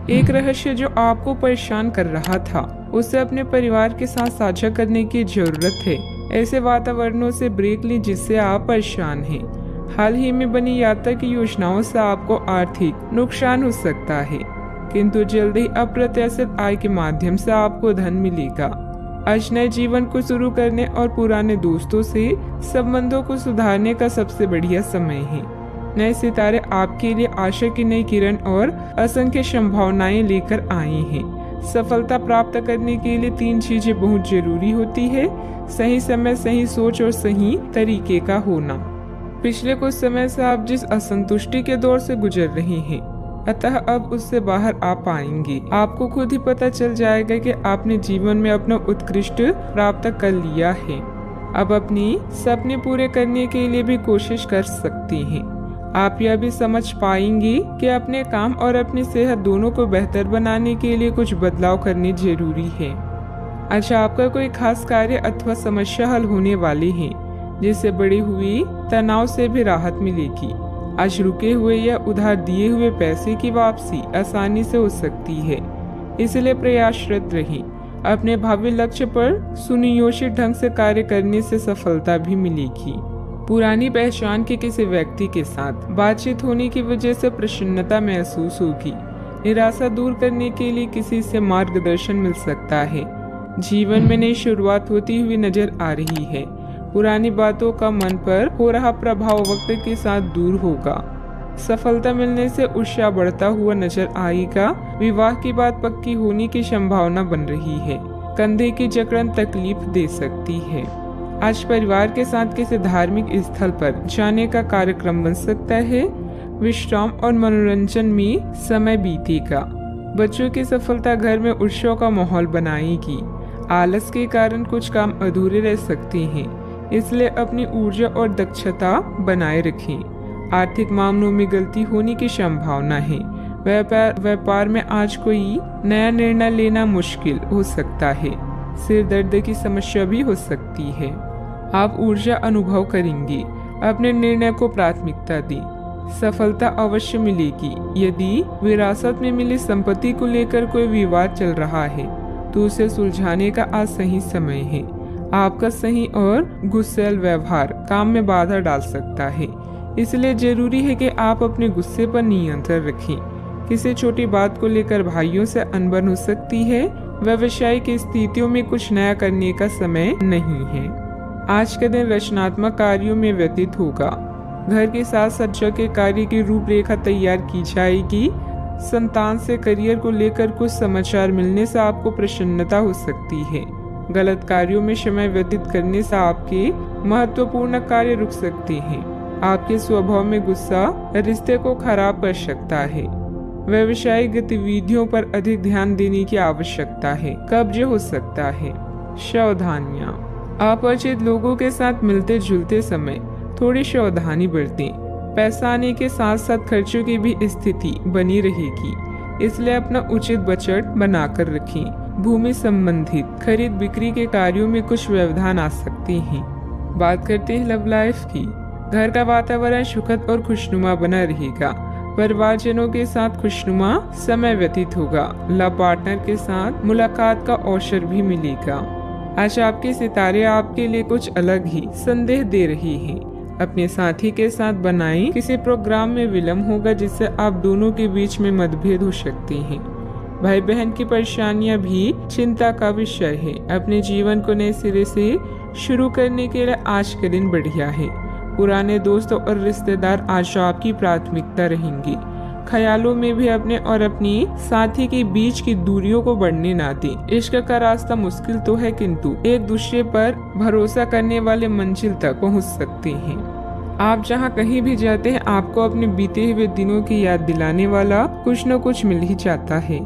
एक रहस्य जो आपको परेशान कर रहा था, उसे अपने परिवार के साथ साझा करने की जरूरत है। ऐसे वातावरणों से ब्रेक लें जिससे आप परेशान हैं। हाल ही में बनी यात्रा की योजनाओं से आपको आर्थिक नुकसान हो सकता है, किंतु जल्द ही अप्रत्याशित आय के माध्यम से आपको धन मिलेगा। आज नए जीवन को शुरू करने और पुराने दोस्तों से संबंधों को सुधारने का सबसे बढ़िया समय है। नए सितारे आपके लिए आशा की नई किरण और असंख्य संभावनाएं लेकर आए हैं। सफलता प्राप्त करने के लिए 3 चीजें बहुत जरूरी होती है: सही समय, सही सोच और सही तरीके का होना। पिछले कुछ समय से आप जिस असंतुष्टि के दौर से गुजर रहे हैं, अतः अब उससे बाहर आ पाएंगे। आपको खुद ही पता चल जाएगा कि आपने जीवन में अपना उत्कृष्ट प्राप्त कर लिया है। अब अपनी सपने पूरे करने के लिए भी कोशिश कर सकते हैं। आप यह भी समझ पाएंगे कि अपने काम और अपनी सेहत दोनों को बेहतर बनाने के लिए कुछ बदलाव करने जरूरी है। अच्छा, आपका कोई खास कार्य अथवा समस्या हल होने वाली है, जिससे बढ़ी हुई तनाव से भी राहत मिलेगी। आज रुके हुए या उधार दिए हुए पैसे की वापसी आसानी से हो सकती है, इसलिए प्रयासरत रहें। अपने भावी लक्ष्य पर सुनियोजित ढंग से कार्य करने से सफलता भी मिलेगी। पुरानी पहचान के किसी व्यक्ति के साथ बातचीत होने की वजह से प्रसन्नता महसूस होगी। निराशा दूर करने के लिए किसी से मार्गदर्शन मिल सकता है। जीवन में नई शुरुआत होती हुई नजर आ रही है। पुरानी बातों का मन पर हो रहा प्रभाव वक्त के साथ दूर होगा। सफलता मिलने से उत्साह बढ़ता हुआ नजर आएगा। विवाह की बात पक्की होने की संभावना बन रही है। कंधे की जकड़न तकलीफ दे सकती है। आज परिवार के साथ किसी धार्मिक स्थल पर जाने का कार्यक्रम बन सकता है। विश्राम और मनोरंजन में समय बीतेगा। बच्चों की सफलता घर में उत्सव का माहौल बनाएगी। आलस के कारण कुछ काम अधूरे रह सकते हैं, इसलिए अपनी ऊर्जा और दक्षता बनाए रखें। आर्थिक मामलों में गलती होने की संभावना है। व्यापार में आज कोई नया निर्णय लेना मुश्किल हो सकता है। सिर दर्द की समस्या भी हो सकती है। आप ऊर्जा अनुभव करेंगे। अपने निर्णय को प्राथमिकता दें। सफलता अवश्य मिलेगी। यदि विरासत में मिली संपत्ति को लेकर कोई विवाद चल रहा है, तो उसे सुलझाने का आज सही समय है। आपका सही और गुस्सैल व्यवहार काम में बाधा डाल सकता है, इसलिए जरूरी है कि आप अपने गुस्से पर नियंत्रण रखें। किसी छोटी बात को लेकर भाइयों से अनबन हो सकती है। व्यावसायिक स्थितियों में कुछ नया करने का समय नहीं है। आज का दिन रचनात्मक कार्यों में व्यतीत होगा। घर की साज सज्जा के कार्य की रूपरेखा तैयार की जाएगी। संतान से करियर को लेकर कुछ समाचार मिलने से आपको प्रसन्नता हो सकती है। गलत कार्यों में समय व्यतीत करने से आपके महत्वपूर्ण कार्य रुक सकते हैं। आपके स्वभाव में गुस्सा रिश्ते को खराब कर सकता है। व्यवसायिक गतिविधियों पर अधिक ध्यान देने की आवश्यकता है। कब्ज हो सकता है। सावधानियां। अपरिचित लोगों के साथ मिलते जुलते समय थोड़ी सावधानी बरतें। पैसा आने के साथ साथ खर्चों की भी स्थिति बनी रहेगी, इसलिए अपना उचित बजट बनाकर रखें। भूमि संबंधित खरीद बिक्री के कार्यों में कुछ व्यवधान आ सकते हैं। बात करते हैं लव लाइफ की। घर का वातावरण सुखद और खुशनुमा बना रहेगा। परिवारजनों के साथ खुशनुमा समय व्यतीत होगा। लव पार्टनर के साथ मुलाकात का अवसर भी मिलेगा। आज आपके सितारे आपके लिए कुछ अलग ही संदेश दे रही हैं। अपने साथी के साथ बनाएं। किसी प्रोग्राम में विलम्ब होगा, जिससे आप दोनों के बीच में मतभेद हो सकते हैं। भाई बहन की परेशानियां भी चिंता का विषय है। अपने जीवन को नए सिरे से शुरू करने के लिए आज का दिन बढ़िया है। पुराने दोस्तों और रिश्तेदार आज आपकी प्राथमिकता रहेंगे। ख्यालों में भी अपने और अपनी साथी के बीच की दूरियों को बढ़ने ना दें। इश्क का रास्ता मुश्किल तो है, किंतु एक दूसरे पर भरोसा करने वाले मंजिल तक पहुंच सकते हैं। आप जहां कहीं भी जाते हैं, आपको अपने बीते हुए दिनों की याद दिलाने वाला कुछ न कुछ मिल ही जाता है।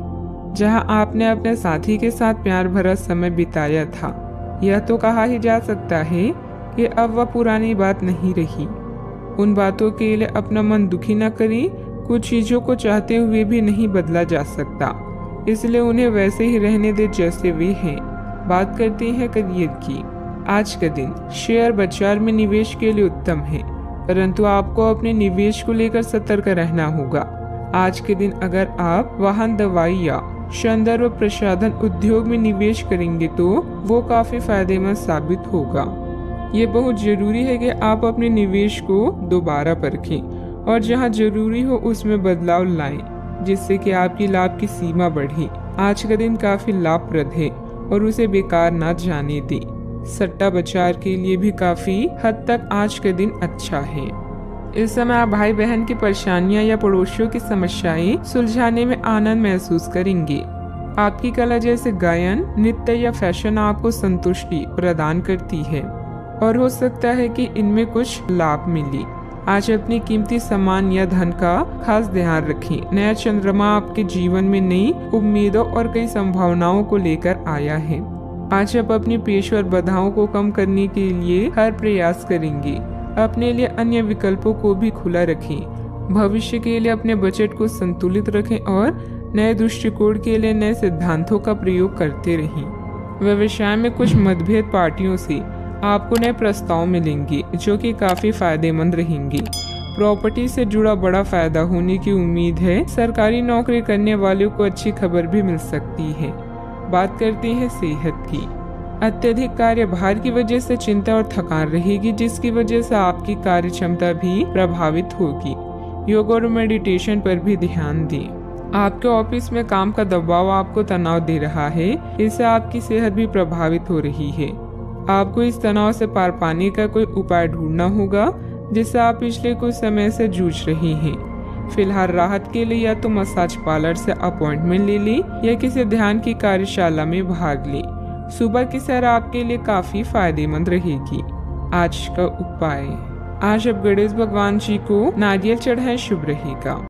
जहां आपने अपने साथी के साथ प्यार भरा समय बिताया था, यह तो कहा ही जा सकता है कि अब वह पुरानी बात नहीं रही। उन बातों के लिए अपना मन दुखी न करें। कुछ चीजों को चाहते हुए भी नहीं बदला जा सकता, इसलिए उन्हें वैसे ही रहने दे जैसे वे हैं। बात करते हैं करियर की। आज का दिन शेयर बाजार में निवेश के लिए उत्तम है, परंतु आपको अपने निवेश को लेकर सतर्क रहना होगा। आज के दिन अगर आप वाहन, दवाई या सौंदर्य व प्रसाधन उद्योग में निवेश करेंगे तो वो काफी फायदेमंद साबित होगा। ये बहुत जरूरी है कि आप अपने निवेश को दोबारा परखें और जहां जरूरी हो उसमें बदलाव लाएं, जिससे कि आपकी लाभ की सीमा बढ़े। आज का दिन काफी लाभप्रद है और उसे बेकार ना जाने दें। सट्टा बाजार के लिए भी काफी हद तक आज का दिन अच्छा है। इस समय आप भाई बहन की परेशानियां या पड़ोसियों की समस्याएं सुलझाने में आनंद महसूस करेंगे। आपकी कला जैसे गायन, नृत्य या फैशन आपको संतुष्टि प्रदान करती है और हो सकता है कि इनमें कुछ लाभ मिले। आज अपनी कीमती सामान या धन का खास ध्यान रखें। नया चंद्रमा आपके जीवन में नई उम्मीदों और कई संभावनाओं को लेकर आया है। आज आप अपनी पेशेवर बाधाओं को कम करने के लिए हर प्रयास करेंगे। अपने लिए अन्य विकल्पों को भी खुला रखें। भविष्य के लिए अपने बजट को संतुलित रखें और नए दृष्टिकोण के लिए नए सिद्धांतों का प्रयोग करते रहें। व्यवसाय में कुछ मतभेद पार्टियों से आपको नए प्रस्ताव मिलेंगे जो कि काफी फायदेमंद रहेंगे। प्रॉपर्टी से जुड़ा बड़ा फायदा होने की उम्मीद है। सरकारी नौकरी करने वालों को अच्छी खबर भी मिल सकती है। बात करते हैं सेहत की। अत्यधिक कार्यभार की वजह से चिंता और थकान रहेगी, जिसकी वजह से आपकी कार्य क्षमता भी प्रभावित होगी। योग और मेडिटेशन पर भी ध्यान दें। आपके ऑफिस में काम का दबाव आपको तनाव दे रहा है, इससे आपकी सेहत भी प्रभावित हो रही है। आपको इस तनाव से पार पाने का कोई उपाय ढूंढना होगा जिससे आप पिछले कुछ समय से जूझ रहे हैं। फिलहाल राहत के लिए या तो मसाज पार्लर से अपॉइंटमेंट ले लें या किसी ध्यान की कार्यशाला में भाग लें। सुबह की सैर आपके लिए काफी फायदेमंद रहेगी। आज का उपाय, आज आप गणेश भगवान जी को नारियल चढ़ाएं, शुभ रहेगा।